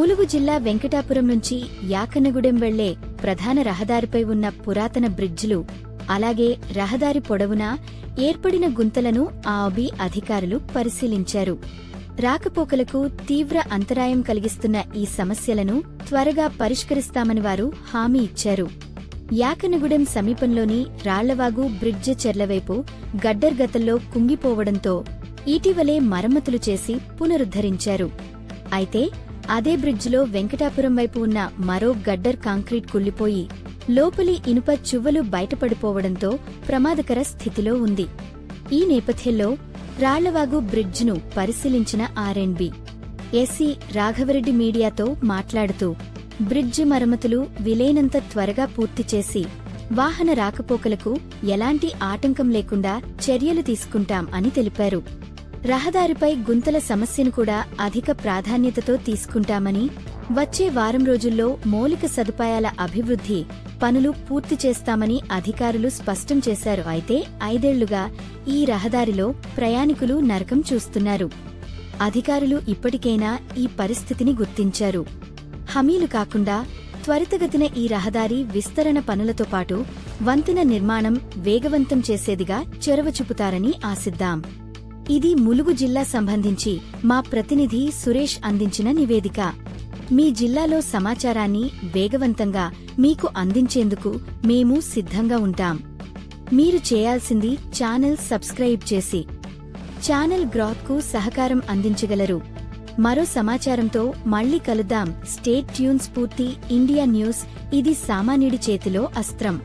ములుగు జిల్లా వెంకటాపురం నుంచి యాకన్నగూడెం వెళ్లే ప్రధాన రహదారిపై ఉన్న పురాతన బ్రిడ్జిలు, అలాగే రహదారి పొడవునా ఏర్పడిన గుంతలను ఆబి అధికారులు పరిశీలించారు. రాకపోకలకు తీవ్ర అంతరాయం కలిగిస్తున్న ఈ సమస్యలను త్వరగా పరిష్కరిస్తామని వారు హామీ ఇచ్చారు. యాకన్నగూడెం సమీపంలోని రాళ్లవాగు బ్రిడ్జి చెర్లవైపు గడ్డర్ గతంలో కుంగిపోవడంతో ఇటీవలే మరమ్మతులు చేసి పునరుద్ధరించారు. అయితే అదే బ్రిడ్జిలో వెంకటాపురం వైపు ఉన్న మరో గడ్డర్ కాంక్రీట్ కుళ్లిపోయి లోపలి ఇనుప చువ్వలు బయటపడిపోవడంతో ప్రమాదకర స్థితిలో ఉంది. ఈ నేపథ్యంలో రాళ్లవాగు బ్రిడ్జిను పరిశీలించిన ఆర్&బి ఎస్సీ రాఘవరెడ్డి మీడియాతో మాట్లాడుతూ, బ్రిడ్జి మరమ్మతులు వీలైనంత త్వరగా పూర్తి చేసి వాహన రాకపోకలకు ఎలాంటి ఆటంకం లేకుండా చర్యలు తీసుకుంటాం అని తెలిపారు. రహదారిపై గుంతల సమస్యను కూడా అధిక ప్రాధాన్యతతో తీసుకుంటామని, వచ్చే వారం రోజుల్లో మౌలిక సదుపాయాల అభివృద్ధి పనులు పూర్తి చేస్తామని అధికారులు స్పష్టం చేశారు. అయితే 5 ఏళ్లుగా ఈ రహదారిలో ప్రయాణికులు నరకం చూస్తున్నారు. అధికారులు ఇప్పటికైనా ఈ పరిస్థితిని గుర్తించారు. హామీలు కాకుండా త్వరితగతిన ఈ రహదారి విస్తరణ పనులతో పాటు వంతెన నిర్మాణం వేగవంతం చేసేదిగా చొరవ చూపుతారని ఆశిద్దాం. ఇది ములుగు జిల్లా సంబంధించి మా ప్రతినిధి సురేష్ అందించిన నివేదిక. మీ జిల్లాలో సమాచారాన్ని వేగవంతంగా మీకు అందించేందుకు మేము సిద్ధంగా ఉంటాం. మీరు చేయాల్సింది ఛానల్ సబ్స్క్రైబ్ చేసి ఛానల్ గ్రోత్కు సహకారం అందించగలరు. మరో సమాచారంతో మళ్లీ కలుద్దాం. State tune. స్ఫూర్తి ఇండియా న్యూస్. ఇది సామాన్యుడి చేతిలో అస్త్రం.